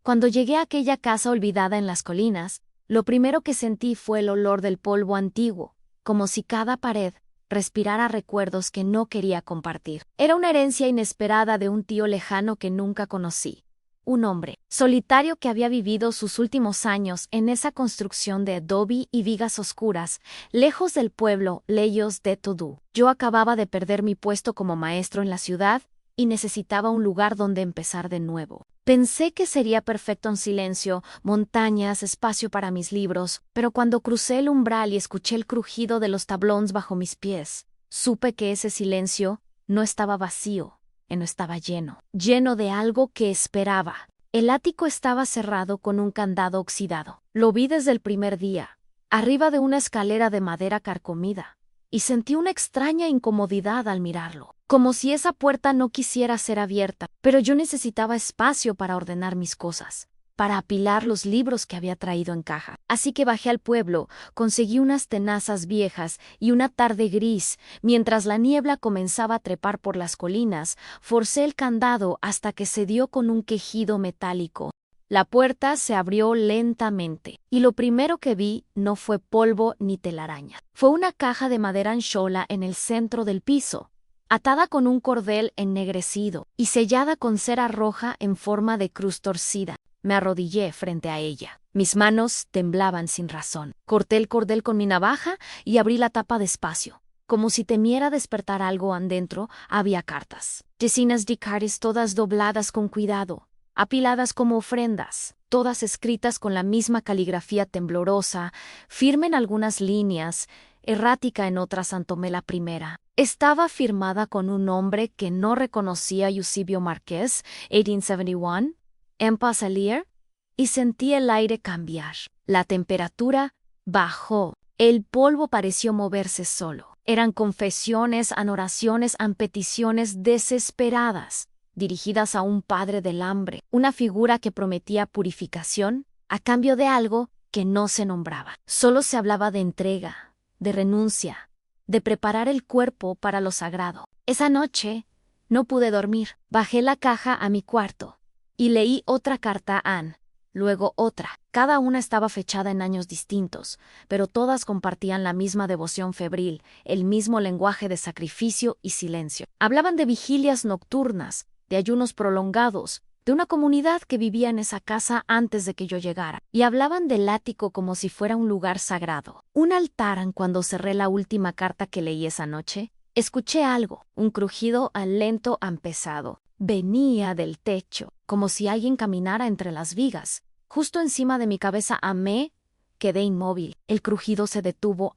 Cuando llegué a aquella casa olvidada en las colinas, lo primero que sentí fue el olor del polvo antiguo, como si cada pared respirara recuerdos que no quería compartir. Era una herencia inesperada de un tío lejano que nunca conocí. Un hombre solitario que había vivido sus últimos años en esa construcción de adobe y vigas oscuras, lejos del pueblo Leyos de Todú. Yo acababa de perder mi puesto como maestro en la ciudad y necesitaba un lugar donde empezar de nuevo. Pensé que sería perfecto en silencio, montañas, espacio para mis libros, pero cuando crucé el umbral y escuché el crujido de los tablones bajo mis pies, supe que ese silencio no estaba vacío, no estaba lleno de algo que esperaba. El ático estaba cerrado con un candado oxidado. Lo vi desde el primer día, arriba de una escalera de madera carcomida, y sentí una extraña incomodidad al mirarlo, como si esa puerta no quisiera ser abierta, pero yo necesitaba espacio para ordenar mis cosas, para apilar los libros que había traído en caja. Así que bajé al pueblo, conseguí unas tenazas viejas y una tarde gris, mientras la niebla comenzaba a trepar por las colinas, forcé el candado hasta que se dio con un quejido metálico. La puerta se abrió lentamente, y lo primero que vi no fue polvo ni telaraña. Fue una caja de madera anchola en el centro del piso, atada con un cordel ennegrecido y sellada con cera roja en forma de cruz torcida. Me arrodillé frente a ella. Mis manos temblaban sin razón. Corté el cordel con mi navaja y abrí la tapa despacio. Como si temiera despertar algo adentro, había cartas. Decenas de cartas todas dobladas con cuidado, apiladas como ofrendas, todas escritas con la misma caligrafía temblorosa, firme en algunas líneas, errática en otras. Tomé la primera. Estaba firmada con un nombre que no reconocía: Eusebio Márquez, 1871. Empezalier, y sentí el aire cambiar. La temperatura bajó. El polvo pareció moverse solo. Eran confesiones, anoraciones, peticiones desesperadas, dirigidas a un padre del hambre, una figura que prometía purificación a cambio de algo que no se nombraba. Solo se hablaba de entrega, de renuncia, de preparar el cuerpo para lo sagrado. Esa noche no pude dormir. Bajé la caja a mi cuarto y leí otra carta a Anne, luego otra. Cada una estaba fechada en años distintos, pero todas compartían la misma devoción febril, el mismo lenguaje de sacrificio y silencio. Hablaban de vigilias nocturnas, de ayunos prolongados, de una comunidad que vivía en esa casa antes de que yo llegara, y hablaban del ático como si fuera un lugar sagrado, un altar. Cuando cerré la última carta que leí esa noche, escuché algo, un crujido lento y pesado. Venía del techo, como si alguien caminara entre las vigas. Justo encima de mi cabeza me quedé inmóvil. El crujido se detuvo,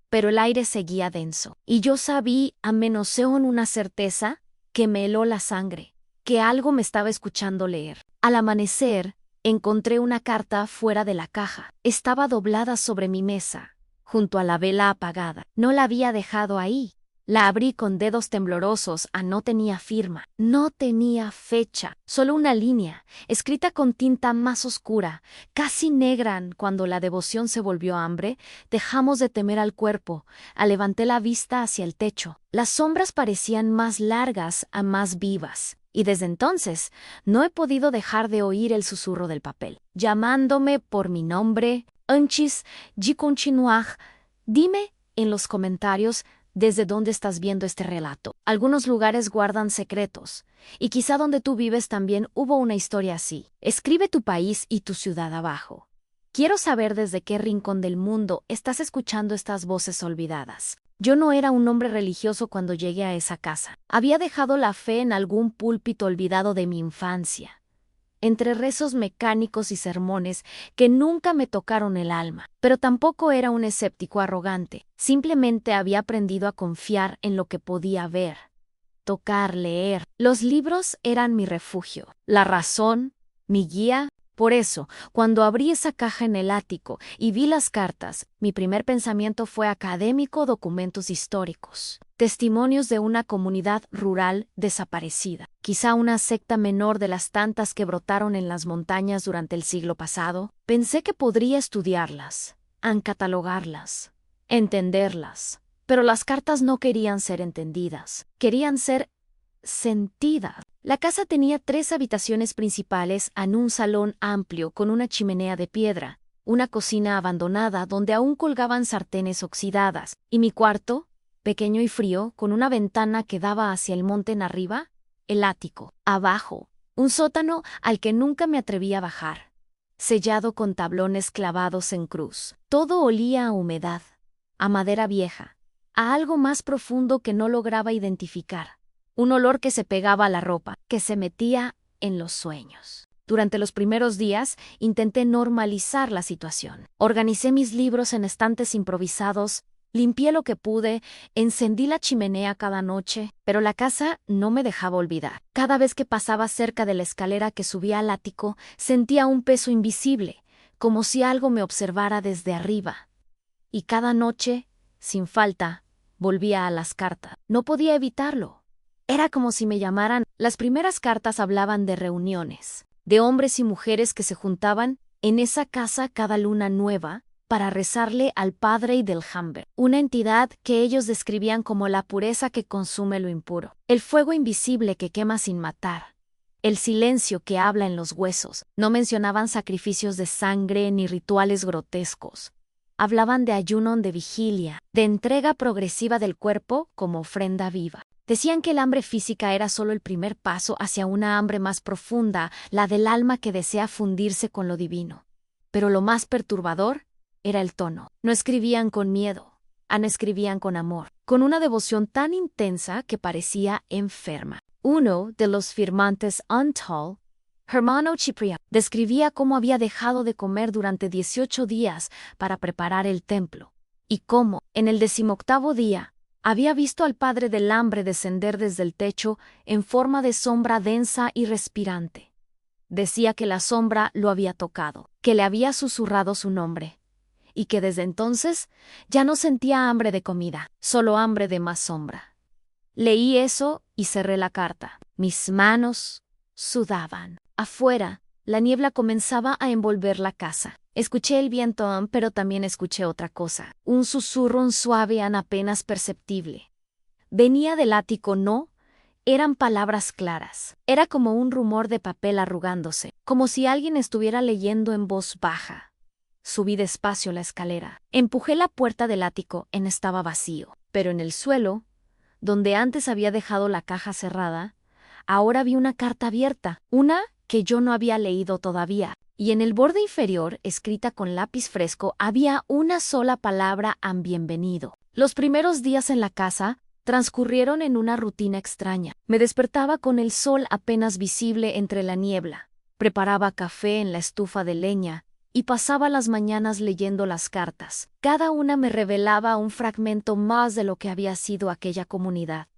pero el aire seguía denso. Y yo sabía, amenoseo en una certeza, que me heló la sangre, que algo me estaba escuchando leer. Al amanecer, encontré una carta fuera de la caja. Estaba doblada sobre mi mesa, junto a la vela apagada. No la había dejado ahí. La abrí con dedos temblorosos. No tenía firma, no tenía fecha, solo una línea, escrita con tinta más oscura, casi negra. Cuando la devoción se volvió hambre, dejamos de temer al cuerpo. Levanté la vista hacia el techo. Las sombras parecían más largas, más vivas, y desde entonces no he podido dejar de oír el susurro del papel, llamándome por mi nombre. Antes de continuar, dime en los comentarios desde dónde estás viendo este relato. Algunos lugares guardan secretos, y quizá donde tú vives también hubo una historia así. Escribe tu país y tu ciudad abajo. Quiero saber desde qué rincón del mundo estás escuchando estas voces olvidadas. Yo no era un hombre religioso cuando llegué a esa casa. Había dejado la fe en algún púlpito olvidado de mi infancia, entre rezos mecánicos y sermones que nunca me tocaron el alma. Pero tampoco era un escéptico arrogante. Simplemente había aprendido a confiar en lo que podía ver, tocar, leer. Los libros eran mi refugio, la razón, mi guía. Por eso, cuando abrí esa caja en el ático y vi las cartas, mi primer pensamiento fue académico: documentos históricos, testimonios de una comunidad rural desaparecida, quizá una secta menor de las tantas que brotaron en las montañas durante el siglo pasado. Pensé que podría estudiarlas, catalogarlas, entenderlas, pero las cartas no querían ser entendidas, querían ser sentida. La casa tenía 3 habitaciones principales en un salón amplio con una chimenea de piedra, una cocina abandonada donde aún colgaban sartenes oxidadas, y mi cuarto, pequeño y frío, con una ventana que daba hacia el monte en arriba, el ático, abajo, un sótano al que nunca me atreví a bajar, sellado con tablones clavados en cruz. Todo olía a humedad, a madera vieja, a algo más profundo que no lograba identificar, un olor que se pegaba a la ropa, que se metía en los sueños. Durante los primeros días intenté normalizar la situación. Organicé mis libros en estantes improvisados, limpié lo que pude, encendí la chimenea cada noche, pero la casa no me dejaba olvidar. Cada vez que pasaba cerca de la escalera que subía al ático, sentía un peso invisible, como si algo me observara desde arriba. Y cada noche, sin falta, volvía a las cartas. No podía evitarlo. Era como si me llamaran. Las primeras cartas hablaban de reuniones, de hombres y mujeres que se juntaban en esa casa cada luna nueva para rezarle al padre y del Hamber, una entidad que ellos describían como la pureza que consume lo impuro, el fuego invisible que quema sin matar, el silencio que habla en los huesos. No mencionaban sacrificios de sangre ni rituales grotescos. Hablaban de ayuno de vigilia, de entrega progresiva del cuerpo como ofrenda viva. Decían que el hambre física era solo el primer paso hacia una hambre más profunda, la del alma que desea fundirse con lo divino. Pero lo más perturbador era el tono. No escribían con miedo, escribían con amor, con una devoción tan intensa que parecía enferma. Uno de los firmantes Untold, Hermano Cipriano, describía cómo había dejado de comer durante 18 días para preparar el templo, y cómo, en el 18º día, había visto al padre del hambre descender desde el techo en forma de sombra densa y respirante. Decía que la sombra lo había tocado, que le había susurrado su nombre, y que desde entonces ya no sentía hambre de comida, solo hambre de más sombra. Leí eso y cerré la carta. Mis manos sudaban. Afuera, la niebla comenzaba a envolver la casa. Escuché el viento, pero también escuché otra cosa. Un susurro suave apenas perceptible. Venía del ático, no. Eran palabras claras. Era como un rumor de papel arrugándose, como si alguien estuviera leyendo en voz baja. Subí despacio la escalera. Empujé la puerta del ático. Estaba vacío. Pero en el suelo, donde antes había dejado la caja cerrada, ahora vi una carta abierta, una que yo no había leído todavía, y en el borde inferior, escrita con lápiz fresco, había una sola palabra: bienvenido. Los primeros días en la casa transcurrieron en una rutina extraña. Me despertaba con el sol apenas visible entre la niebla, preparaba café en la estufa de leña y pasaba las mañanas leyendo las cartas. Cada una me revelaba un fragmento más de lo que había sido aquella comunidad.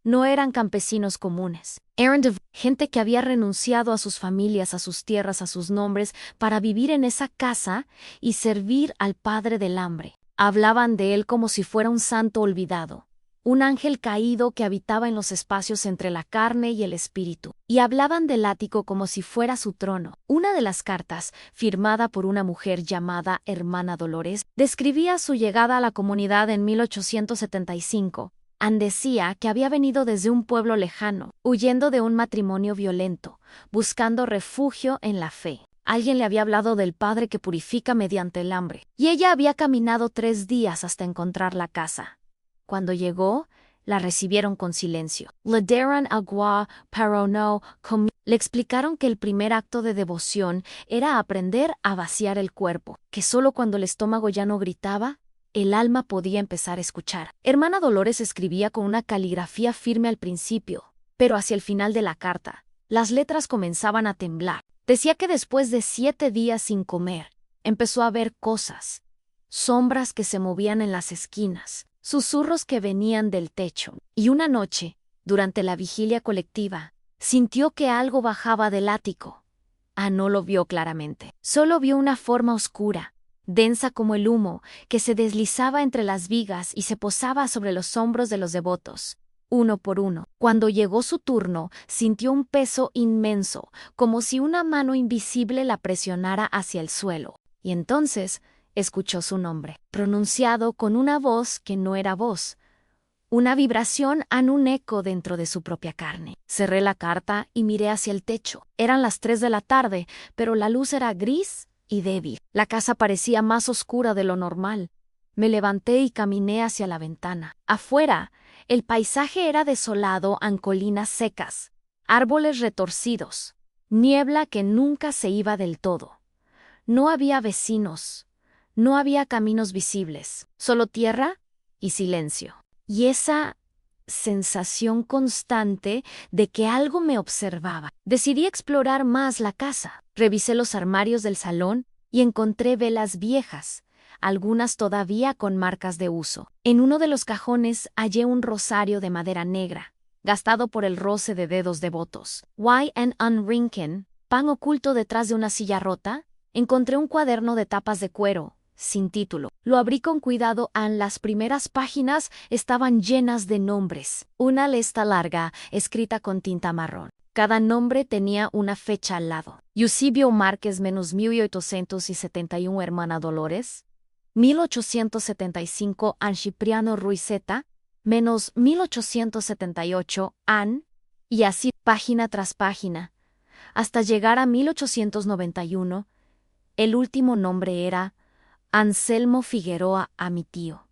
No eran campesinos comunes. Eran gente que había renunciado a sus familias, a sus tierras, a sus nombres, para vivir en esa casa y servir al padre del hambre. Hablaban de él como si fuera un santo olvidado, un ángel caído que habitaba en los espacios entre la carne y el espíritu, y hablaban del ático como si fuera su trono. Una de las cartas, firmada por una mujer llamada Hermana Dolores, describía su llegada a la comunidad en 1875. Decía que había venido desde un pueblo lejano, huyendo de un matrimonio violento, buscando refugio en la fe. Alguien le había hablado del Padre que purifica mediante el hambre, y ella había caminado 3 días hasta encontrar la casa. Cuando llegó, la recibieron con silencio. Le dieron agua, pero no comió. Le explicaron que el primer acto de devoción era aprender a vaciar el cuerpo, que solo cuando el estómago ya no gritaba, el alma podía empezar a escuchar. Hermana Dolores escribía con una caligrafía firme al principio, pero hacia el final de la carta, las letras comenzaban a temblar. Decía que después de 7 días sin comer, empezó a ver cosas, sombras que se movían en las esquinas, susurros que venían del techo. Y una noche, durante la vigilia colectiva, sintió que algo bajaba del ático. No lo vio claramente. Solo vio una forma oscura, densa como el humo, que se deslizaba entre las vigas y se posaba sobre los hombros de los devotos, uno por uno. Cuando llegó su turno, sintió un peso inmenso, como si una mano invisible la presionara hacia el suelo. Y entonces escuchó su nombre, pronunciado con una voz que no era voz, una vibración a un eco dentro de su propia carne. Cerré la carta y miré hacia el techo. Eran las 3 de la tarde, pero la luz era gris y débil. La casa parecía más oscura de lo normal. Me levanté y caminé hacia la ventana. Afuera, el paisaje era desolado en colinas secas, árboles retorcidos, niebla que nunca se iba del todo. No había vecinos, no había caminos visibles, solo tierra y silencio. Y esa sensación constante de que algo me observaba. Decidí explorar más la casa. Revisé los armarios del salón y encontré velas viejas, algunas todavía con marcas de uso. En uno de los cajones hallé un rosario de madera negra, gastado por el roce de dedos devotos. Y.N. Unrinken, pan oculto detrás de una silla rota, encontré un cuaderno de tapas de cuero, sin título. Lo abrí con cuidado. En las primeras páginas estaban llenas de nombres. Una lista larga, escrita con tinta marrón. Cada nombre tenía una fecha al lado. Eusebio Márquez menos 1871 Hermana Dolores, 1875 An Cipriano Ruizeta, menos 1878 An, y así página tras página, hasta llegar a 1891. El último nombre era Anselmo Figueroa, a mi tío.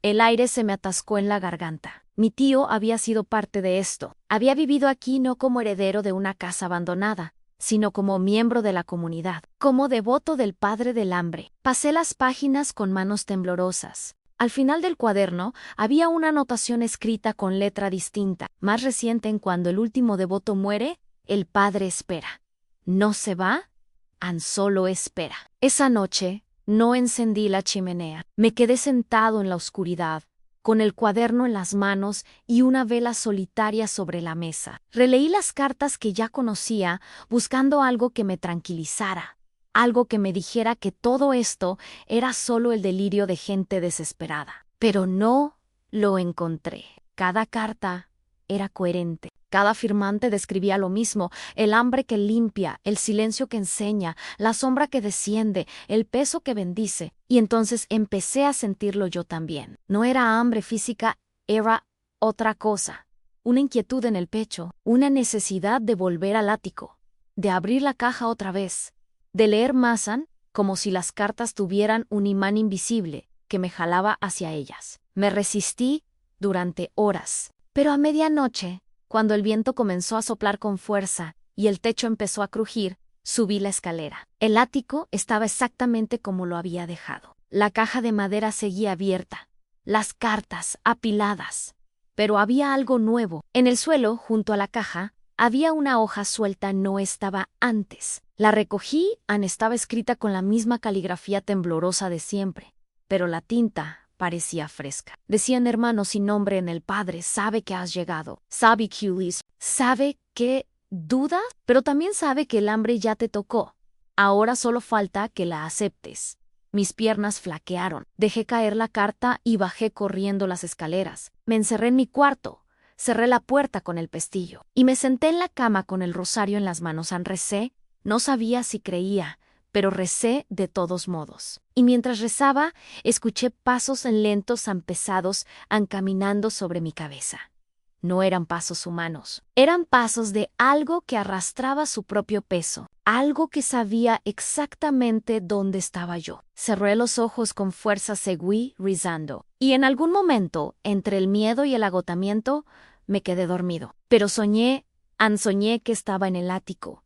El aire se me atascó en la garganta. Mi tío había sido parte de esto. Había vivido aquí no como heredero de una casa abandonada, sino como miembro de la comunidad, como devoto del padre del hambre. Pasé las páginas con manos temblorosas. Al final del cuaderno había una anotación escrita con letra distinta, más reciente en cuando el último devoto muere, el padre espera. No se va, an solo espera. Esa noche no encendí la chimenea. Me quedé sentado en la oscuridad, con el cuaderno en las manos y una vela solitaria sobre la mesa. Releí las cartas que ya conocía, buscando algo que me tranquilizara, algo que me dijera que todo esto era solo el delirio de gente desesperada. Pero no lo encontré. Cada carta era coherente. Cada firmante describía lo mismo: el hambre que limpia, el silencio que enseña, la sombra que desciende, el peso que bendice. Y entonces empecé a sentirlo yo también. No era hambre física, era otra cosa. Una inquietud en el pecho, una necesidad de volver al ático, de abrir la caja otra vez, de leer Masan, como si las cartas tuvieran un imán invisible que me jalaba hacia ellas. Me resistí durante horas, pero a medianoche, cuando el viento comenzó a soplar con fuerza y el techo empezó a crujir, subí la escalera. El ático estaba exactamente como lo había dejado. La caja de madera seguía abierta, las cartas apiladas. Pero había algo nuevo. En el suelo, junto a la caja, había una hoja suelta. No estaba antes. La recogí. Estaba escrita con la misma caligrafía temblorosa de siempre, pero la tinta parecía fresca. Decían hermanos sin nombre en el padre: sabe que has llegado. Sabe que Ulis. Sabe que dudas, pero también sabe que el hambre ya te tocó. Ahora solo falta que la aceptes. Mis piernas flaquearon. Dejé caer la carta y bajé corriendo las escaleras. Me encerré en mi cuarto. Cerré la puerta con el pestillo. Y me senté en la cama con el rosario en las manos. Recé. No sabía si creía, pero recé de todos modos. Y mientras rezaba, escuché pasos lentos pesados caminando sobre mi cabeza. No eran pasos humanos. Eran pasos de algo que arrastraba su propio peso. Algo que sabía exactamente dónde estaba yo. Cerré los ojos con fuerza, seguí rezando. Y en algún momento, entre el miedo y el agotamiento, me quedé dormido. Pero soñé que estaba en el ático,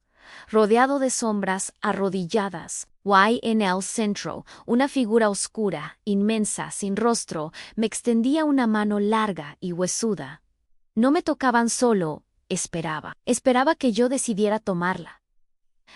rodeado de sombras, arrodilladas. En el centro, una figura oscura, inmensa, sin rostro, me extendía una mano larga y huesuda. No me tocaban, solo esperaba. Esperaba que yo decidiera tomarla.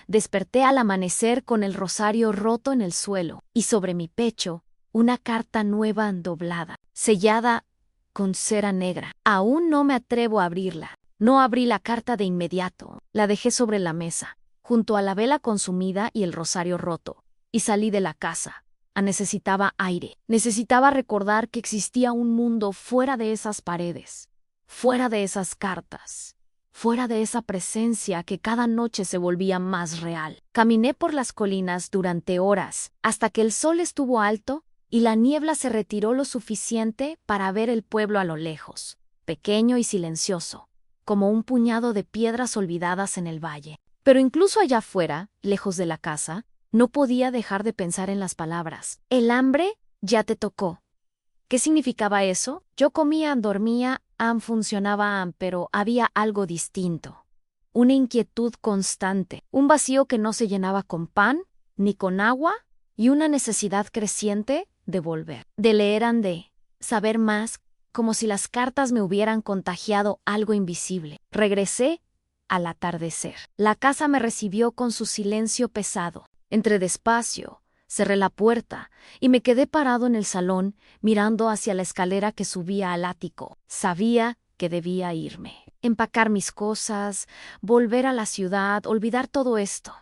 Desperté al amanecer con el rosario roto en el suelo, y sobre mi pecho, una carta nueva doblada, sellada con cera negra. Aún no me atrevo a abrirla. No abrí la carta de inmediato. La dejé sobre la mesa, junto a la vela consumida y el rosario roto, y salí de la casa. Necesitaba aire. Necesitaba recordar que existía un mundo fuera de esas paredes, fuera de esas cartas, fuera de esa presencia que cada noche se volvía más real. Caminé por las colinas durante horas, hasta que el sol estuvo alto y la niebla se retiró lo suficiente para ver el pueblo a lo lejos, pequeño y silencioso, como un puñado de piedras olvidadas en el valle. Pero incluso allá afuera, lejos de la casa, no podía dejar de pensar en las palabras. El hambre ya te tocó. ¿Qué significaba eso? Yo comía, dormía, funcionaba, pero había algo distinto. Una inquietud constante, un vacío que no se llenaba con pan, ni con agua, y una necesidad creciente de volver, de leer, de saber más, como si las cartas me hubieran contagiado algo invisible. Regresé al atardecer. La casa me recibió con su silencio pesado. Entré despacio, cerré la puerta y me quedé parado en el salón mirando hacia la escalera que subía al ático. Sabía que debía irme, empacar mis cosas, volver a la ciudad, olvidar todo esto.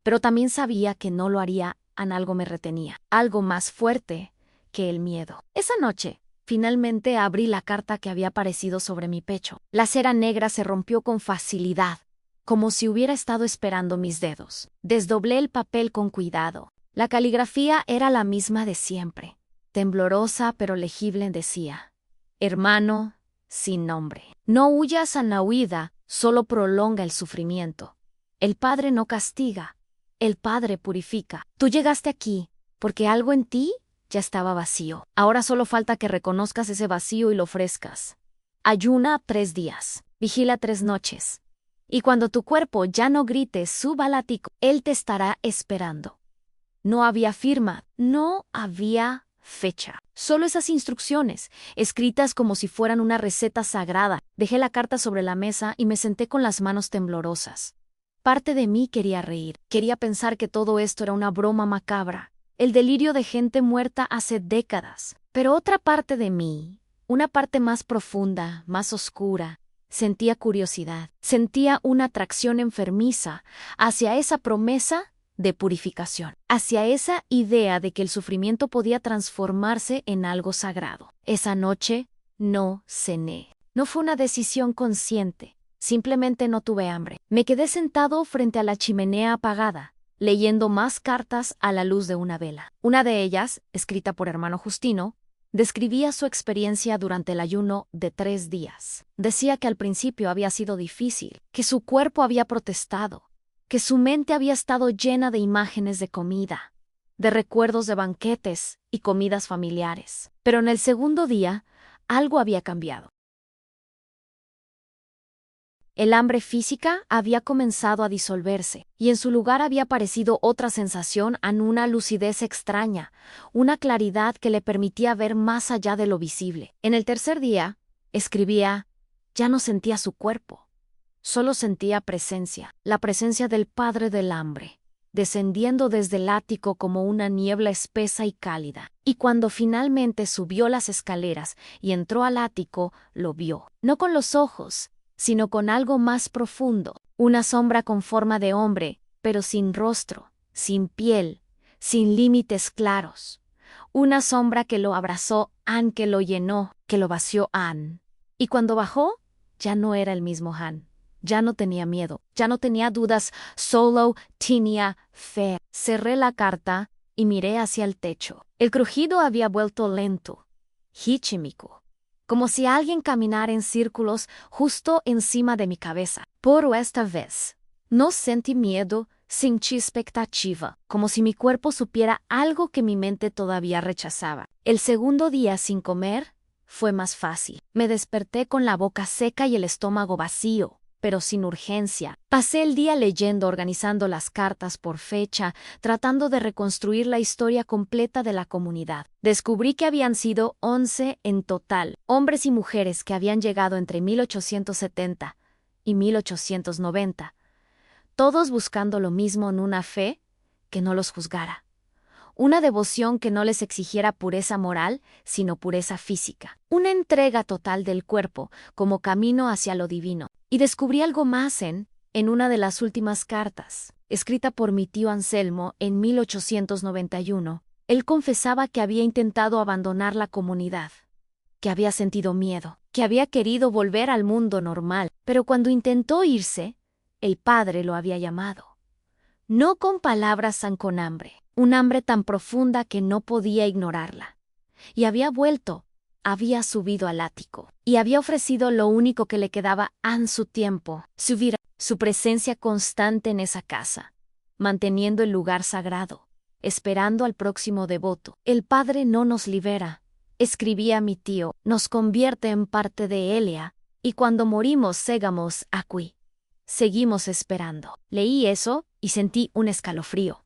Pero también sabía que no lo haría. Algo me retenía, algo más fuerte que el miedo. Esa noche, finalmente abrí la carta que había aparecido sobre mi pecho. La cera negra se rompió con facilidad, como si hubiera estado esperando mis dedos. Desdoblé el papel con cuidado. La caligrafía era la misma de siempre. Temblorosa pero legible decía: hermano sin nombre. No huyas a la huida, solo prolonga el sufrimiento. El Padre no castiga. El Padre purifica. Tú llegaste aquí porque algo en ti ya estaba vacío. Ahora solo falta que reconozcas ese vacío y lo ofrezcas. Ayuna 3 días. Vigila 3 noches. Y cuando tu cuerpo ya no grite, suba al ático. Él te estará esperando. No había firma, no había fecha. Solo esas instrucciones, escritas como si fueran una receta sagrada. Dejé la carta sobre la mesa y me senté con las manos temblorosas. Parte de mí quería reír, quería pensar que todo esto era una broma macabra, el delirio de gente muerta hace décadas. Pero otra parte de mí, una parte más profunda, más oscura, sentía curiosidad, sentía una atracción enfermiza hacia esa promesa de purificación, hacia esa idea de que el sufrimiento podía transformarse en algo sagrado. Esa noche no cené. No fue una decisión consciente. Simplemente no tuve hambre. Me quedé sentado frente a la chimenea apagada, leyendo más cartas a la luz de una vela. Una de ellas, escrita por hermano Justino, describía su experiencia durante el ayuno de 3 días. Decía que al principio había sido difícil, que su cuerpo había protestado, que su mente había estado llena de imágenes de comida, de recuerdos de banquetes y comidas familiares. Pero en el segundo día, algo había cambiado. El hambre física había comenzado a disolverse, y en su lugar había aparecido otra sensación, una lucidez extraña, una claridad que le permitía ver más allá de lo visible. En el tercer día, escribía, ya no sentía su cuerpo, solo sentía presencia, la presencia del Padre del hambre, descendiendo desde el ático como una niebla espesa y cálida. Y cuando finalmente subió las escaleras y entró al ático, lo vio, no con los ojos, sino con algo más profundo, una sombra con forma de hombre, pero sin rostro, sin piel, sin límites claros. Una sombra que lo abrazó, que lo llenó, que lo vació. Y cuando bajó, ya no era el mismo Han. Ya no tenía miedo, ya no tenía dudas, solo tenía fe. Cerré la carta y miré hacia el techo. El crujido había vuelto lento, hichímico, como si alguien caminara en círculos justo encima de mi cabeza. Por esta vez, no sentí miedo, sentí expectativa, como si mi cuerpo supiera algo que mi mente todavía rechazaba. El segundo día sin comer fue más fácil. Me desperté con la boca seca y el estómago vacío, pero sin urgencia. Pasé el día leyendo, organizando las cartas por fecha, tratando de reconstruir la historia completa de la comunidad. Descubrí que habían sido 11 en total, hombres y mujeres que habían llegado entre 1870 y 1890, todos buscando lo mismo en una fe que no los juzgara, una devoción que no les exigiera pureza moral, sino pureza física, una entrega total del cuerpo como camino hacia lo divino. Y descubrí algo más en una de las últimas cartas, escrita por mi tío Anselmo en 1891. Él confesaba que había intentado abandonar la comunidad, que había sentido miedo, que había querido volver al mundo normal, pero cuando intentó irse, el Padre lo había llamado. No con palabras, con hambre, un hambre tan profunda que no podía ignorarla. Y había vuelto, había subido al ático, y había ofrecido lo único que le quedaba en su tiempo, su presencia constante en esa casa, manteniendo el lugar sagrado, esperando al próximo devoto. El Padre no nos libera, escribía mi tío, nos convierte en parte de Elia, y cuando morimos segamos aquí. Seguimos esperando. Leí eso y sentí un escalofrío.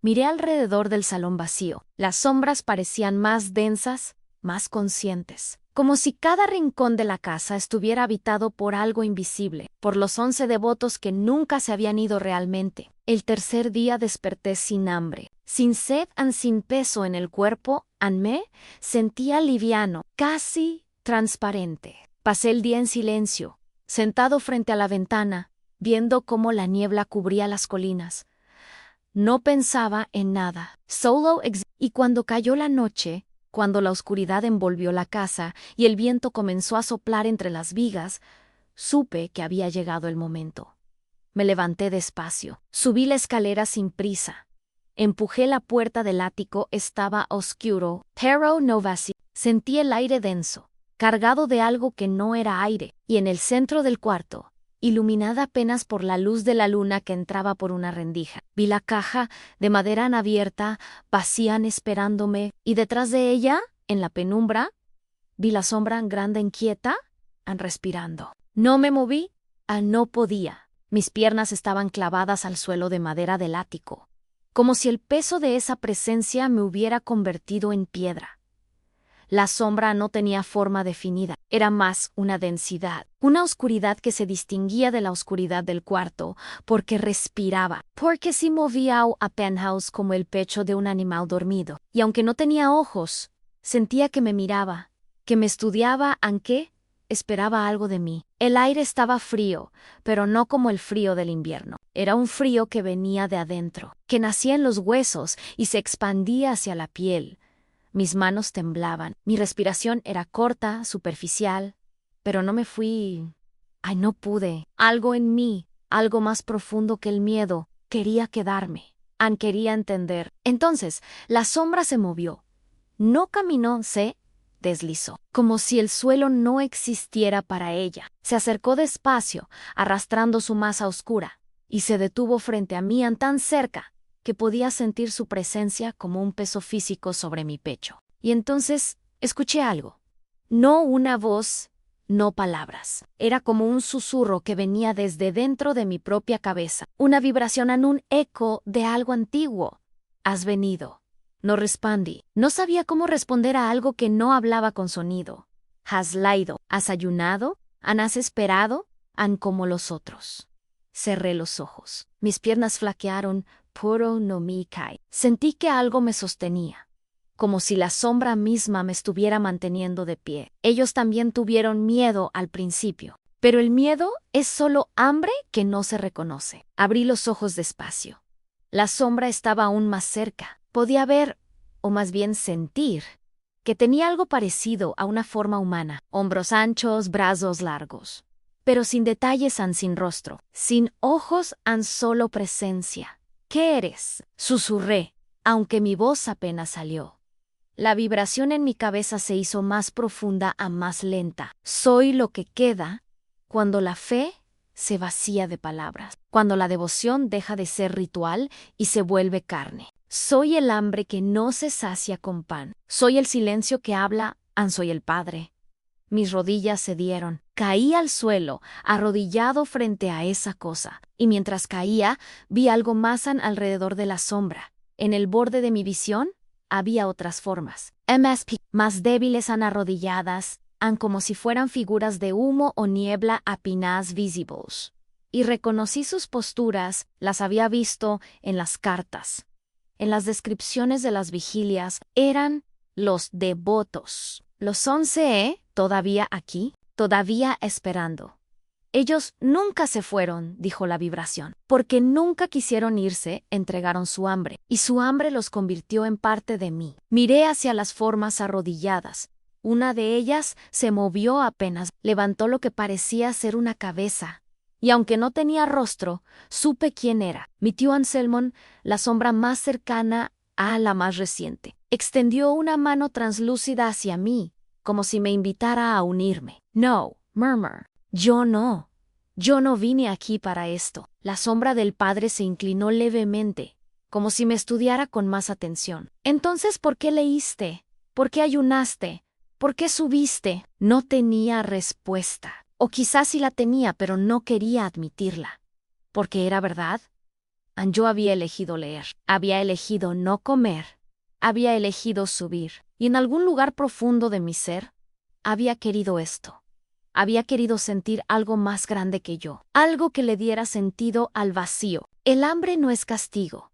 Miré alrededor del salón vacío. Las sombras parecían más densas, más conscientes, como si cada rincón de la casa estuviera habitado por algo invisible, por los 11 devotos que nunca se habían ido realmente. El tercer día desperté sin hambre, sin sed y sin peso en el cuerpo. Me sentía liviano, casi transparente. Pasé el día en silencio, sentado frente a la ventana, viendo cómo la niebla cubría las colinas. No pensaba en nada, y cuando cayó la noche, cuando la oscuridad envolvió la casa y el viento comenzó a soplar entre las vigas, supe que había llegado el momento. Me levanté despacio, subí la escalera sin prisa. Empujé la puerta del ático, estaba oscuro, pero no vacío. Sentí el aire denso, cargado de algo que no era aire, y en el centro del cuarto, iluminada apenas por la luz de la luna que entraba por una rendija, vi la caja de madera abierta, vacía esperándome, y detrás de ella, en la penumbra, vi la sombra grande inquieta, respirando. No me moví, no podía. Mis piernas estaban clavadas al suelo de madera del ático, como si el peso de esa presencia me hubiera convertido en piedra. La sombra no tenía forma definida, era más una densidad, una oscuridad que se distinguía de la oscuridad del cuarto, porque respiraba, porque se movía a penthouse como el pecho de un animal dormido. Y aunque no tenía ojos, sentía que me miraba, que me estudiaba, aunque esperaba algo de mí. El aire estaba frío, pero no como el frío del invierno. Era un frío que venía de adentro, que nacía en los huesos y se expandía hacia la piel. Mis manos temblaban, mi respiración era corta, superficial, pero no me fui. No pude. Algo en mí, algo más profundo que el miedo, quería quedarme. Quería entender. Entonces, la sombra se movió. No caminó, se deslizó, como si el suelo no existiera para ella. Se acercó despacio, arrastrando su masa oscura, y se detuvo frente a mí tan cerca que podía sentir su presencia como un peso físico sobre mi pecho. Y entonces escuché algo. No una voz, no palabras. Era como un susurro que venía desde dentro de mi propia cabeza. Una vibración en un eco de algo antiguo. Has venido. No respondí. No sabía cómo responder a algo que no hablaba con sonido. Has leído. Has ayunado. Has esperado. Como los otros. Cerré los ojos. Mis piernas flaquearon. Puro no mi kai. Sentí que algo me sostenía, como si la sombra misma me estuviera manteniendo de pie. Ellos también tuvieron miedo al principio, pero el miedo es solo hambre que no se reconoce. Abrí los ojos despacio. La sombra estaba aún más cerca. Podía ver, o más bien sentir, que tenía algo parecido a una forma humana. Hombros anchos, brazos largos, pero sin detalles, sin rostro, sin ojos, solo presencia. ¿Qué eres? Susurré, aunque mi voz apenas salió. La vibración en mi cabeza se hizo más profunda más lenta. Soy lo que queda cuando la fe se vacía de palabras, cuando la devoción deja de ser ritual y se vuelve carne. Soy el hambre que no se sacia con pan. Soy el silencio que habla, soy el Padre. Mis rodillas cedieron. Caí al suelo, arrodillado frente a esa cosa, y mientras caía, vi algo más alrededor de la sombra. En el borde de mi visión, había otras formas. Más débiles arrodilladas, como si fueran figuras de humo o niebla apenas visibles. Y reconocí sus posturas, las había visto en las cartas. En las descripciones de las vigilias, eran los devotos. Los 11, todavía aquí, todavía esperando. Ellos nunca se fueron, dijo la vibración, porque nunca quisieron irse, entregaron su hambre, y su hambre los convirtió en parte de mí. Miré hacia las formas arrodilladas. Una de ellas se movió apenas, levantó lo que parecía ser una cabeza, y aunque no tenía rostro, supe quién era. Mi tío Anselmón, la sombra más cercana la más reciente. Extendió una mano translúcida hacia mí, como si me invitara a unirme. No, murmur. Yo no. Yo no vine aquí para esto. La sombra del padre se inclinó levemente, como si me estudiara con más atención. Entonces, ¿por qué leíste? ¿Por qué ayunaste? ¿Por qué subiste? No tenía respuesta. O quizás sí la tenía, pero no quería admitirla. ¿Porque era verdad? Yo había elegido leer. Había elegido no comer. Había elegido subir. Y en algún lugar profundo de mi ser, había querido esto. Había querido sentir algo más grande que yo. Algo que le diera sentido al vacío. El hambre no es castigo,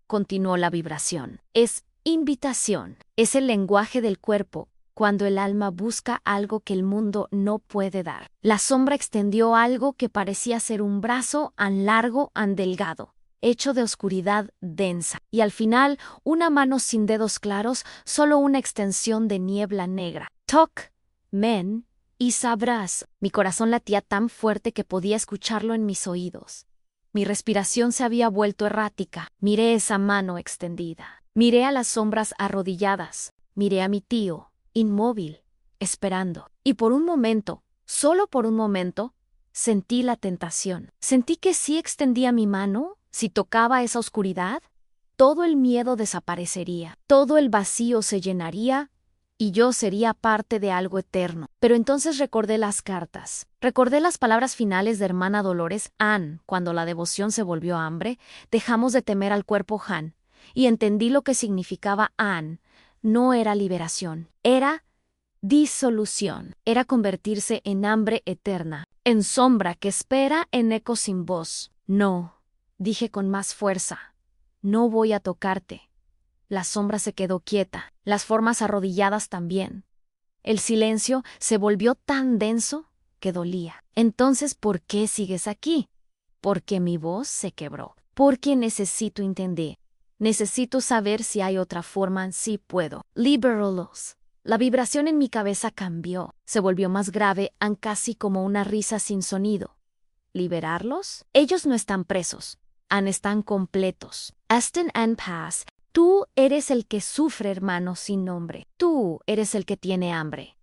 continuó la vibración. Es invitación. Es el lenguaje del cuerpo, cuando el alma busca algo que el mundo no puede dar. La sombra extendió algo que parecía ser un brazo tan largo, tan delgado, hecho de oscuridad densa, y al final una mano sin dedos claros, solo una extensión de niebla negra. Toc, men, y sabrás. Mi corazón latía tan fuerte que podía escucharlo en mis oídos. Mi respiración se había vuelto errática. Miré esa mano extendida. Miré a las sombras arrodilladas. Miré a mi tío, inmóvil, esperando. Y por un momento, solo por un momento, sentí la tentación. Sentí que si extendía mi mano, si tocaba esa oscuridad, todo el miedo desaparecería, todo el vacío se llenaría y yo sería parte de algo eterno. Pero entonces recordé las cartas. Recordé las palabras finales de hermana Dolores, Han, cuando la devoción se volvió hambre, dejamos de temer al cuerpo Han, y entendí lo que significaba Han. No era liberación, era disolución, era convertirse en hambre eterna, en sombra que espera en eco sin voz. No, dije con más fuerza, no voy a tocarte. La sombra se quedó quieta, las formas arrodilladas también. El silencio se volvió tan denso que dolía. Entonces, ¿por qué sigues aquí? Porque mi voz se quebró. Porque necesito entender. Necesito saber si hay otra forma, si puedo. Libéralos. La vibración en mi cabeza cambió. Se volvió más grave, casi como una risa sin sonido. ¿Liberarlos? Ellos no están presos. Están completos. Están en paz. Tú eres el que sufre, hermano sin nombre. Tú eres el que tiene hambre.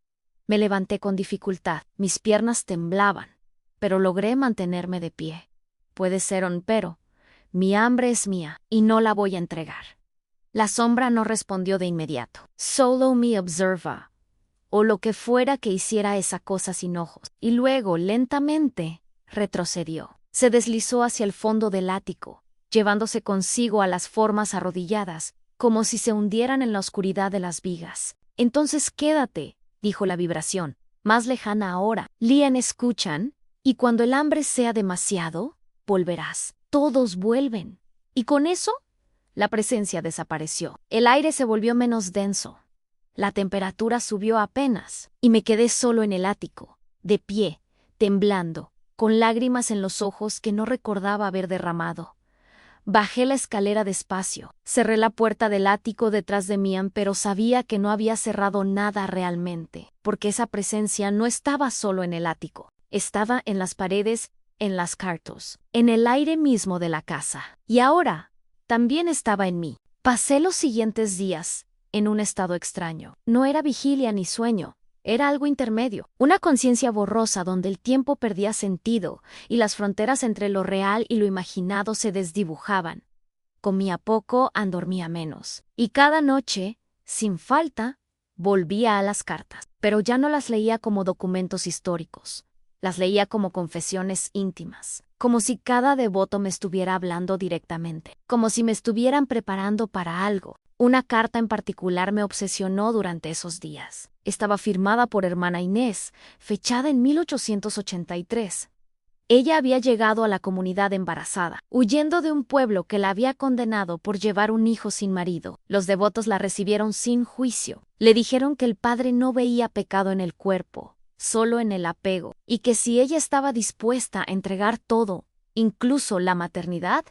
Me levanté con dificultad. Mis piernas temblaban, pero logré mantenerme de pie. Puede ser un pero. Mi hambre es mía y no la voy a entregar. La sombra no respondió de inmediato. Solo me observa, o lo que fuera que hiciera esa cosa sin ojos. Y luego, lentamente, retrocedió. Se deslizó hacia el fondo del ático, llevándose consigo a las formas arrodilladas, como si se hundieran en la oscuridad de las vigas. Entonces quédate, dijo la vibración, más lejana ahora. Lian, ¿escuchan? Y cuando el hambre sea demasiado, volverás. Todos vuelven. Y con eso, la presencia desapareció. El aire se volvió menos denso. La temperatura subió apenas, y me quedé solo en el ático, de pie, temblando, con lágrimas en los ojos que no recordaba haber derramado. Bajé la escalera despacio, cerré la puerta del ático detrás de mí, pero sabía que no había cerrado nada realmente, porque esa presencia no estaba solo en el ático, estaba en las paredes, en las cartas, en el aire mismo de la casa. Y ahora, también estaba en mí. Pasé los siguientes días en un estado extraño. No era vigilia ni sueño. Era algo intermedio, una conciencia borrosa donde el tiempo perdía sentido y las fronteras entre lo real y lo imaginado se desdibujaban. Comía poco, dormía menos. Y cada noche, sin falta, volvía a las cartas. Pero ya no las leía como documentos históricos. Las leía como confesiones íntimas. Como si cada devoto me estuviera hablando directamente. Como si me estuvieran preparando para algo. Una carta en particular me obsesionó durante esos días. Estaba firmada por hermana Inés, fechada en 1883. Ella había llegado a la comunidad embarazada, huyendo de un pueblo que la había condenado por llevar un hijo sin marido. Los devotos la recibieron sin juicio. Le dijeron que el padre no veía pecado en el cuerpo, solo en el apego, y que si ella estaba dispuesta a entregar todo, incluso la maternidad,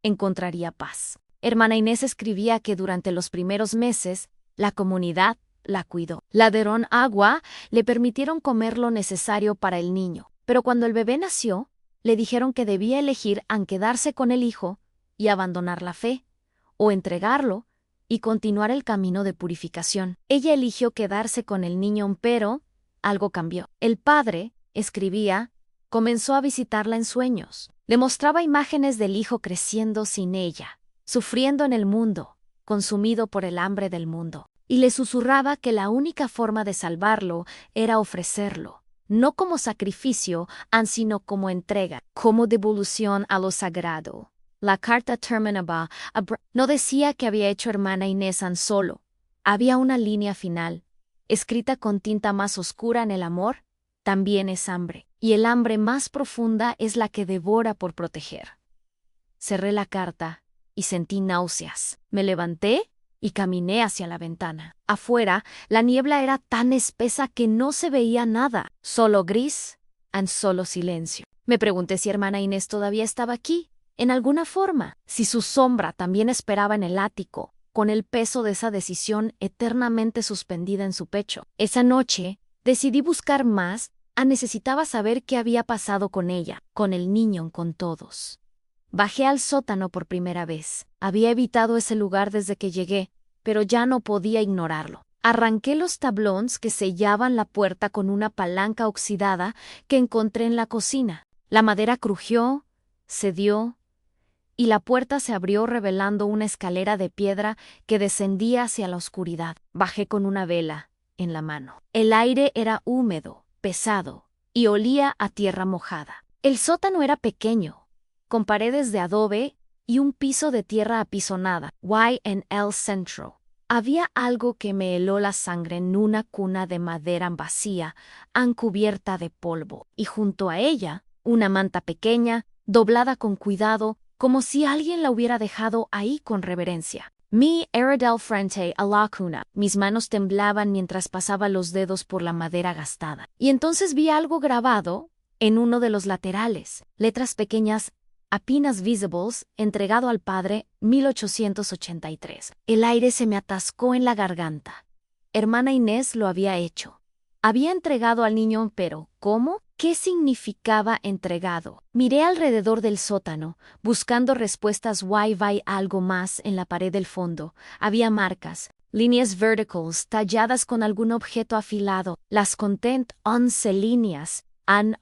encontraría paz. Hermana Inés escribía que durante los primeros meses, la comunidad la cuidó. La dieron agua, le permitieron comer lo necesario para el niño, pero cuando el bebé nació, le dijeron que debía elegir en quedarse con el hijo y abandonar la fe, o entregarlo y continuar el camino de purificación. Ella eligió quedarse con el niño, pero algo cambió. El padre, escribía, comenzó a visitarla en sueños. Le mostraba imágenes del hijo creciendo sin ella, sufriendo en el mundo, consumido por el hambre del mundo. Y le susurraba que la única forma de salvarlo era ofrecerlo, no como sacrificio, sino como entrega, como devolución a lo sagrado. La carta terminaba, no decía que había hecho hermana Inés solo. Había una línea final, escrita con tinta más oscura en el amor, también es hambre, y el hambre más profunda es la que devora por proteger. Cerré la carta y sentí náuseas. Me levanté y caminé hacia la ventana. Afuera, la niebla era tan espesa que no se veía nada, solo gris, solo silencio. Me pregunté si hermana Inés todavía estaba aquí, en alguna forma, si su sombra también esperaba en el ático, con el peso de esa decisión eternamente suspendida en su pecho. Esa noche, decidí buscar más, necesitaba saber qué había pasado con ella, con el niño, con todos. Bajé al sótano por primera vez. Había evitado ese lugar desde que llegué, pero ya no podía ignorarlo. Arranqué los tablones que sellaban la puerta con una palanca oxidada que encontré en la cocina. La madera crujió, cedió, y la puerta se abrió revelando una escalera de piedra que descendía hacia la oscuridad. Bajé con una vela en la mano. El aire era húmedo, pesado, y olía a tierra mojada. El sótano era pequeño, con paredes de adobe y un piso de tierra apisonada, Y&L Centro. Había algo que me heló la sangre en una cuna de madera vacía, cubierta de polvo, y junto a ella, una manta pequeña, doblada con cuidado, como si alguien la hubiera dejado ahí con reverencia. Me heredé frente a la cuna. Mis manos temblaban mientras pasaba los dedos por la madera gastada. Y entonces vi algo grabado en uno de los laterales, letras pequeñas, apenas visibles, entregado al padre, 1883. El aire se me atascó en la garganta. Hermana Inés lo había hecho. Había entregado al niño, pero ¿cómo? ¿Qué significaba entregado? Miré alrededor del sótano, buscando respuestas. Vi algo más en la pared del fondo. Había marcas, líneas verticales talladas con algún objeto afilado. Las conté 11 líneas,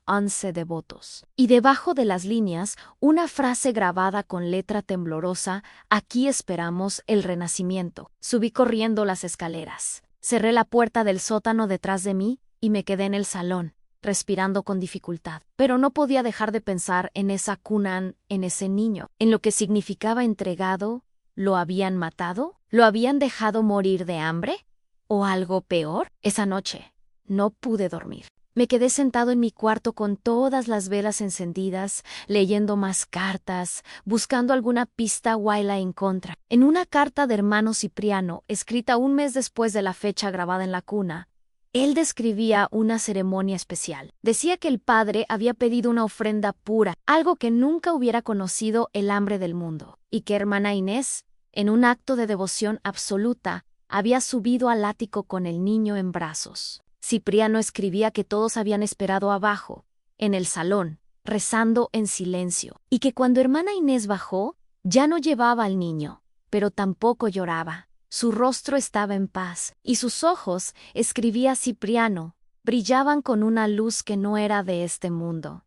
11 devotos. Y debajo de las líneas, una frase grabada con letra temblorosa: aquí esperamos el renacimiento. Subí corriendo las escaleras. Cerré la puerta del sótano detrás de mí y me quedé en el salón, respirando con dificultad. Pero no podía dejar de pensar en esa cuna, en ese niño, en lo que significaba entregado. ¿Lo habían matado? ¿Lo habían dejado morir de hambre? ¿O algo peor? Esa noche no pude dormir. Me quedé sentado en mi cuarto con todas las velas encendidas, leyendo más cartas, buscando alguna pista la en contra. En una carta de hermano Cipriano, escrita un mes después de la fecha grabada en la cuna, él describía una ceremonia especial. Decía que el padre había pedido una ofrenda pura, algo que nunca hubiera conocido el hambre del mundo, y que hermana Inés, en un acto de devoción absoluta, había subido al ático con el niño en brazos. Cipriano escribía que todos habían esperado abajo, en el salón, rezando en silencio, y que cuando hermana Inés bajó, ya no llevaba al niño, pero tampoco lloraba. Su rostro estaba en paz, y sus ojos, escribía Cipriano, brillaban con una luz que no era de este mundo.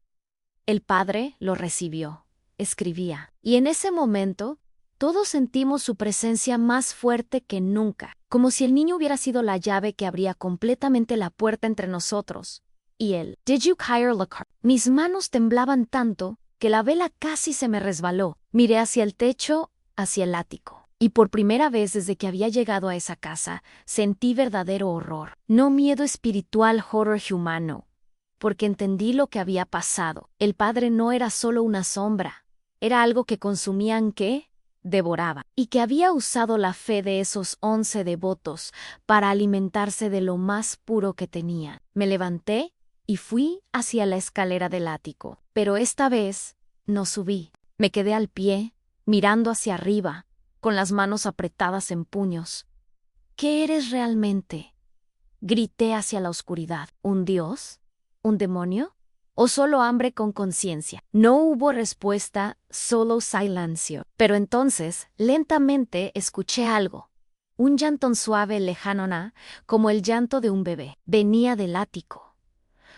El padre lo recibió, escribía, y en ese momento, todos sentimos su presencia más fuerte que nunca, como si el niño hubiera sido la llave que abría completamente la puerta entre nosotros y él. Did you hire the car? Mis manos temblaban tanto que la vela casi se me resbaló. Miré hacia el techo, hacia el ático. Y por primera vez desde que había llegado a esa casa, sentí verdadero horror. No miedo espiritual, horror humano. Porque entendí lo que había pasado. El padre no era solo una sombra. Era algo que consumían devoraba, y que había usado la fe de esos 11 devotos para alimentarse de lo más puro que tenían. Me levanté y fui hacia la escalera del ático, pero esta vez no subí. Me quedé al pie, mirando hacia arriba, con las manos apretadas en puños. ¿Qué eres realmente? Grité hacia la oscuridad. ¿Un dios? ¿Un demonio? ¿O solo hambre con conciencia? No hubo respuesta, solo silencio. Pero entonces, lentamente, escuché algo. un llanto suave lejano, como el llanto de un bebé. Venía del ático.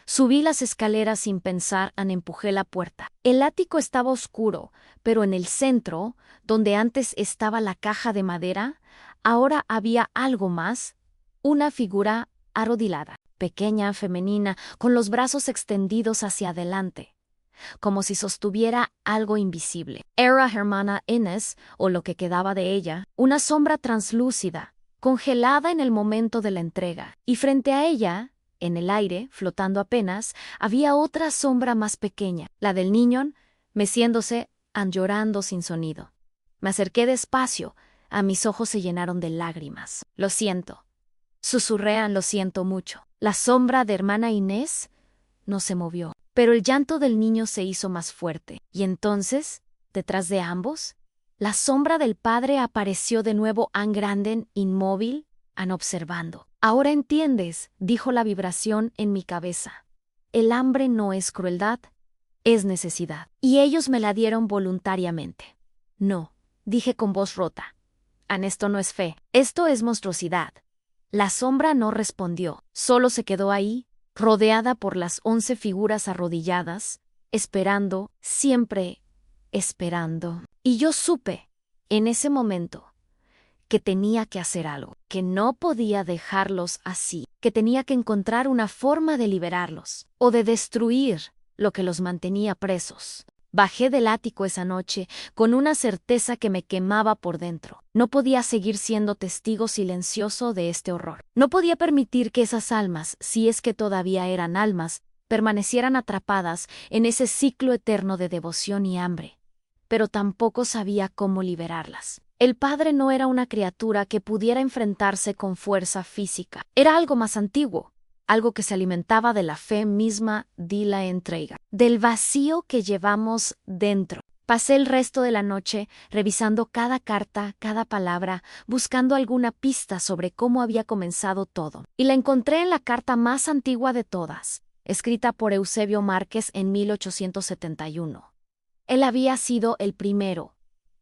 Subí las escaleras sin pensar, empujé la puerta. El ático estaba oscuro, pero en el centro, donde antes estaba la caja de madera, ahora había algo más, una figura arrodillada, pequeña, femenina, con los brazos extendidos hacia adelante, como si sostuviera algo invisible. Era hermana Inés, o lo que quedaba de ella, una sombra translúcida, congelada en el momento de la entrega, y frente a ella, en el aire, flotando apenas, había otra sombra más pequeña, la del niño, meciéndose, llorando sin sonido. Me acerqué despacio, mis ojos se llenaron de lágrimas. Lo siento. Susurré, lo siento mucho. La sombra de hermana Inés no se movió, pero el llanto del niño se hizo más fuerte. Y entonces, detrás de ambos, la sombra del padre apareció de nuevo, grande, inmóvil, observando. Ahora entiendes, dijo la vibración en mi cabeza. El hambre no es crueldad, es necesidad. Y ellos me la dieron voluntariamente. No, dije con voz rota. Esto no es fe, esto es monstruosidad. La sombra no respondió, solo se quedó ahí, rodeada por las 11 figuras arrodilladas, esperando, siempre esperando. Y yo supe, en ese momento, que tenía que hacer algo, que no podía dejarlos así, que tenía que encontrar una forma de liberarlos, o de destruir lo que los mantenía presos. Bajé del ático esa noche con una certeza que me quemaba por dentro. No podía seguir siendo testigo silencioso de este horror. No podía permitir que esas almas, si es que todavía eran almas, permanecieran atrapadas en ese ciclo eterno de devoción y hambre. Pero tampoco sabía cómo liberarlas. El padre no era una criatura que pudiera enfrentarse con fuerza física. Era algo más antiguo. Algo que se alimentaba de la fe misma, de la entrega, del vacío que llevamos dentro. Pasé el resto de la noche revisando cada carta, cada palabra, buscando alguna pista sobre cómo había comenzado todo. Y la encontré en la carta más antigua de todas, escrita por Eusebio Márquez en 1871. Él había sido el primero,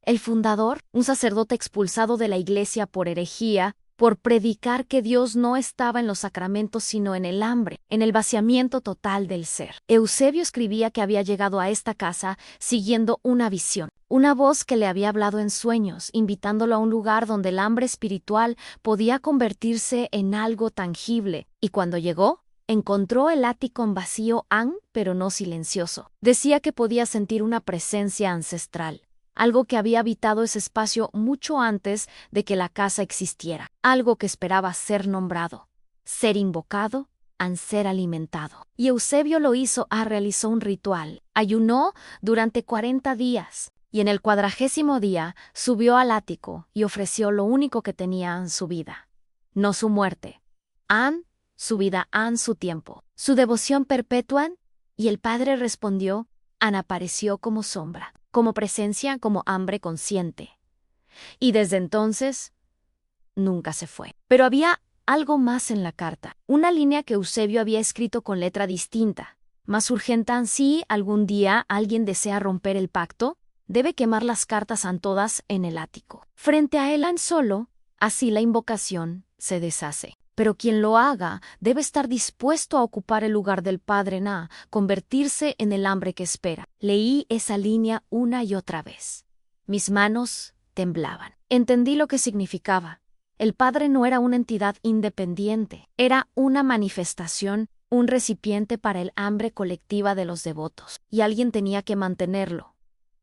el fundador, un sacerdote expulsado de la iglesia por herejía, por predicar que Dios no estaba en los sacramentos sino en el hambre, en el vaciamiento total del ser. Eusebio escribía que había llegado a esta casa siguiendo una visión, una voz que le había hablado en sueños, invitándolo a un lugar donde el hambre espiritual podía convertirse en algo tangible, y cuando llegó, encontró el ático en vacío, pero no silencioso. Decía que podía sentir una presencia ancestral. Algo que había habitado ese espacio mucho antes de que la casa existiera, algo que esperaba ser nombrado, ser invocado, ser alimentado. Y Eusebio lo hizo, realizó un ritual, ayunó durante 40 días, y en el 40º día subió al ático y ofreció lo único que tenía en su vida, no su muerte, su vida, su tiempo, su devoción perpetua, y el padre respondió, apareció como sombra, como presencia, como hambre consciente. Y desde entonces, nunca se fue. Pero había algo más en la carta, una línea que Eusebio había escrito con letra distinta. Más urgente, si algún día alguien desea romper el pacto, debe quemar las cartas todas en el ático. Frente a él solo, así la invocación se deshace. Pero quien lo haga debe estar dispuesto a ocupar el lugar del Padre convertirse en el hambre que espera. Leí esa línea una y otra vez. Mis manos temblaban. Entendí lo que significaba. El Padre no era una entidad independiente, era una manifestación, un recipiente para el hambre colectiva de los devotos. Y alguien tenía que mantenerlo.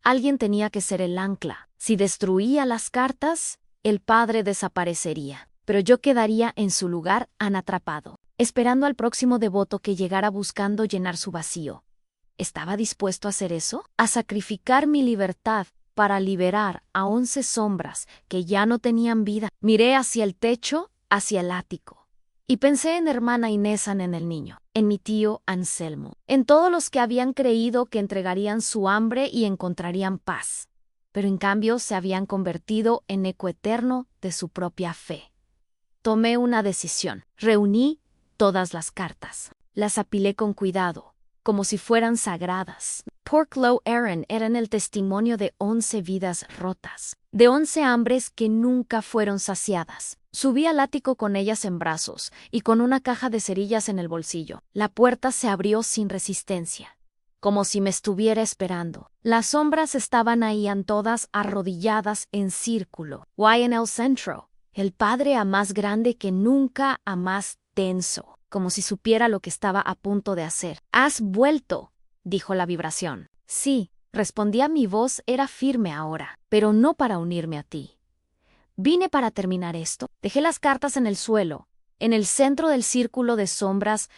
Alguien tenía que ser el ancla. Si destruía las cartas, el Padre desaparecería. Pero yo quedaría en su lugar atrapado, esperando al próximo devoto que llegara buscando llenar su vacío. ¿Estaba dispuesto a hacer eso? ¿A sacrificar mi libertad para liberar a 11 sombras que ya no tenían vida? Miré hacia el techo, hacia el ático, y pensé en hermana Inés, en el niño, en mi tío Anselmo, en todos los que habían creído que entregarían su hambre y encontrarían paz, pero en cambio se habían convertido en eco eterno de su propia fe. Tomé una decisión. Reuní todas las cartas. Las apilé con cuidado, como si fueran sagradas. Porklow Aaron eran el testimonio de 11 vidas rotas, de 11 hambres que nunca fueron saciadas. Subí al ático con ellas en brazos y con una caja de cerillas en el bolsillo. La puerta se abrió sin resistencia, como si me estuviera esperando. Las sombras estaban ahí todas arrodilladas en círculo. Y en el centro, el padre a más grande que nunca, a más tenso, como si supiera lo que estaba a punto de hacer. «¿Has vuelto?», dijo la vibración. «Sí», respondía. Mi voz era firme ahora, pero no para unirme a ti. «Vine para terminar esto». Dejé las cartas en el suelo. En el centro del círculo de sombras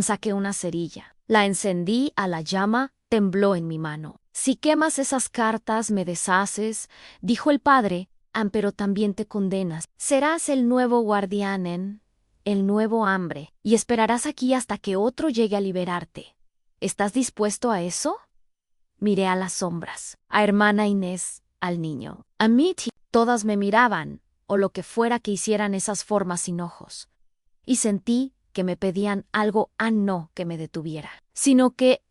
saqué una cerilla. La encendí a la llama, tembló en mi mano. «Si quemas esas cartas, me deshaces», dijo el padre, «pero también te condenas. Serás el nuevo guardián, el nuevo hambre, y esperarás aquí hasta que otro llegue a liberarte. ¿Estás dispuesto a eso?». Miré a las sombras, a hermana Inés, al niño, a Mitty. Todas me miraban, o lo que fuera que hicieran esas formas sin ojos. Y sentí que me pedían algo, no que me detuviera, sino que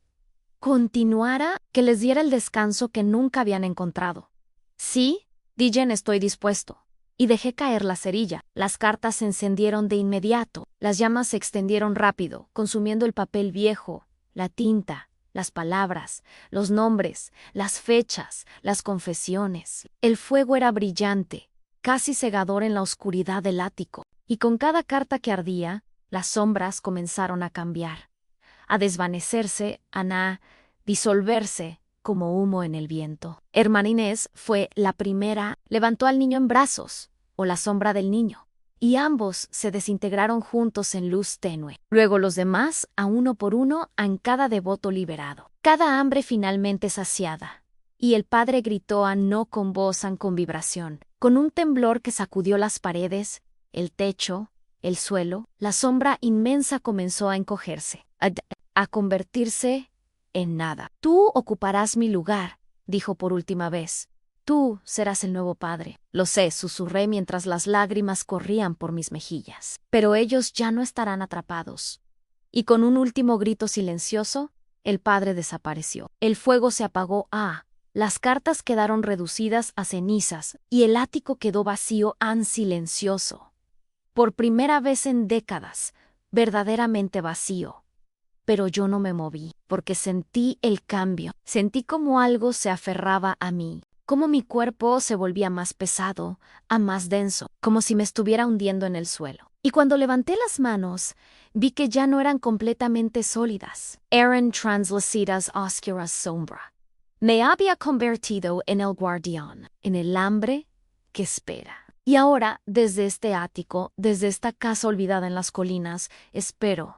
continuara, que les diera el descanso que nunca habían encontrado. «Sí», dije, «estoy dispuesto». Y dejé caer la cerilla. Las cartas se encendieron de inmediato. Las llamas se extendieron rápido, consumiendo el papel viejo, la tinta, las palabras, los nombres, las fechas, las confesiones. El fuego era brillante, casi cegador en la oscuridad del ático. Y con cada carta que ardía, las sombras comenzaron a cambiar, a desvanecerse, a disolverse como humo en el viento. Hermana Inés fue la primera. Levantó al niño en brazos, o la sombra del niño, y ambos se desintegraron juntos en luz tenue. Luego los demás, a uno por uno, cada devoto liberado. Cada hambre finalmente saciada. Y el padre gritó no con voz, con vibración, con un temblor que sacudió las paredes, el techo, el suelo. La sombra inmensa comenzó a encogerse, a convertirse en nada. «Tú ocuparás mi lugar», dijo por última vez. «Tú serás el nuevo padre». «Lo sé», susurré mientras las lágrimas corrían por mis mejillas. «Pero ellos ya no estarán atrapados». Y con un último grito silencioso, el padre desapareció. El fuego se apagó. Las cartas quedaron reducidas a cenizas y el ático quedó vacío, silencioso. Por primera vez en décadas, verdaderamente vacío. Pero yo no me moví, porque sentí el cambio. Sentí como algo se aferraba a mí, como mi cuerpo se volvía más pesado, más denso, como si me estuviera hundiendo en el suelo. Y cuando levanté las manos, vi que ya no eran completamente sólidas. Eran translucidas, oscuras sombra. Me había convertido en el guardián, en el hambre que espera. Y ahora, desde este ático, desde esta casa olvidada en las colinas, espero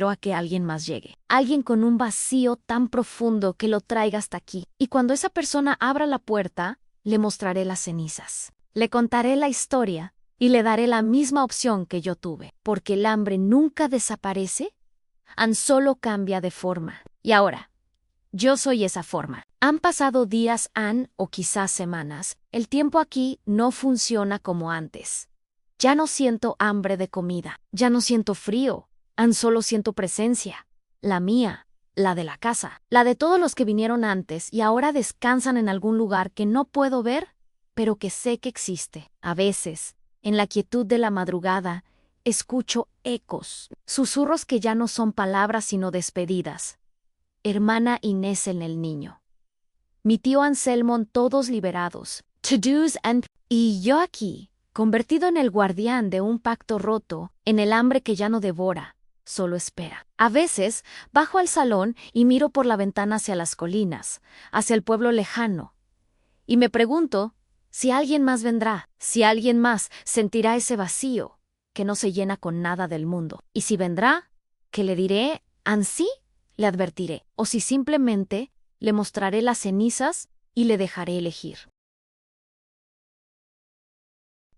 a que alguien más llegue. Alguien con un vacío tan profundo que lo traiga hasta aquí. Y cuando esa persona abra la puerta, le mostraré las cenizas. Le contaré la historia y le daré la misma opción que yo tuve. Porque el hambre nunca desaparece, solo cambia de forma. Y ahora, yo soy esa forma. Han pasado días, o quizás semanas. El tiempo aquí no funciona como antes. Ya no siento hambre de comida. Ya no siento frío. Solo siento presencia. La mía, la de la casa, la de todos los que vinieron antes y ahora descansan en algún lugar que no puedo ver, pero que sé que existe. A veces, en la quietud de la madrugada, escucho ecos, susurros que ya no son palabras sino despedidas. Hermana Inés en el niño. Mi tío Anselmo, todos liberados. To-dos y yo aquí, convertido en el guardián de un pacto roto, en el hambre que ya no devora. Solo espera. A veces, bajo al salón y miro por la ventana hacia las colinas, hacia el pueblo lejano, y me pregunto si alguien más vendrá, si alguien más sentirá ese vacío que no se llena con nada del mundo. Y si vendrá, ¿qué le diré? ¿Ansí? Le advertiré. O si simplemente le mostraré las cenizas y le dejaré elegir.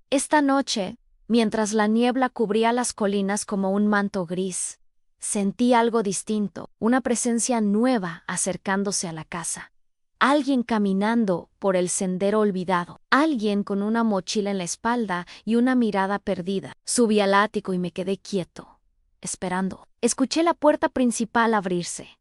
Esta noche, mientras la niebla cubría las colinas como un manto gris, sentí algo distinto, una presencia nueva acercándose a la casa. Alguien caminando por el sendero olvidado, alguien con una mochila en la espalda y una mirada perdida. Subí al ático y me quedé quieto. esperando. Escuché la puerta principal abrirse.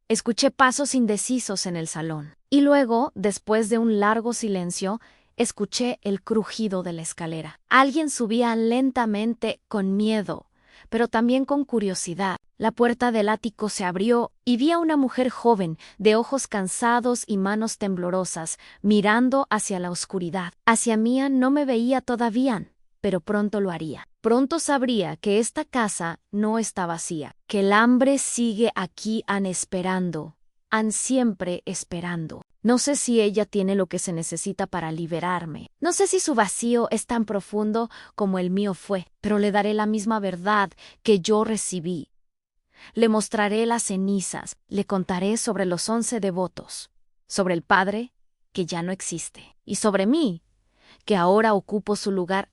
Escuché pasos indecisos en el salón. Y luego, después de un largo silencio, escuché el crujido de la escalera. Alguien subía lentamente con miedo, pero también con curiosidad. La puerta del ático se abrió y vi a una mujer joven, de ojos cansados y manos temblorosas, mirando hacia la oscuridad. Hacia mí no me veía todavía, pero pronto lo haría. Pronto sabría que esta casa no está vacía, que el hambre sigue aquí esperando, siempre esperando. No sé si ella tiene lo que se necesita para liberarme. No sé si su vacío es tan profundo como el mío fue, pero le daré la misma verdad que yo recibí. Le mostraré las cenizas, le contaré sobre los 11 devotos, sobre el Padre, que ya no existe, y sobre mí, que ahora ocupo su lugar,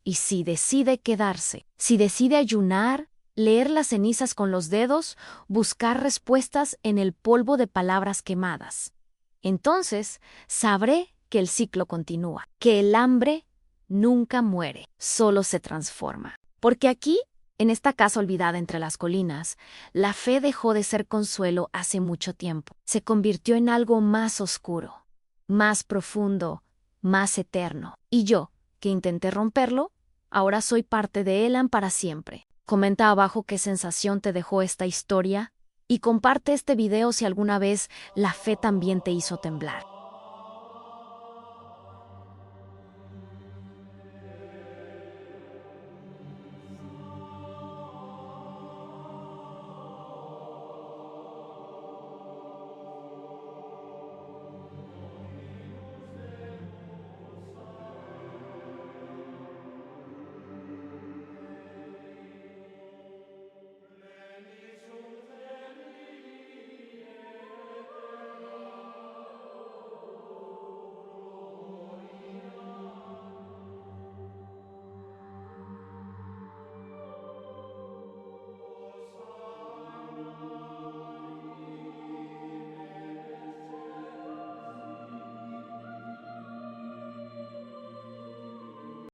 y si decide quedarse, si decide ayunar, leer las cenizas con los dedos, buscar respuestas en el polvo de palabras quemadas. Entonces sabré que el ciclo continúa, que el hambre nunca muere, solo se transforma. Porque aquí, en esta casa olvidada entre las colinas, la fe dejó de ser consuelo hace mucho tiempo. Se convirtió en algo más oscuro, más profundo, más eterno. Y yo, que intenté romperlo, ahora soy parte de Elan para siempre. Comenta abajo qué sensación te dejó esta historia y comparte este video si alguna vez la fe también te hizo temblar.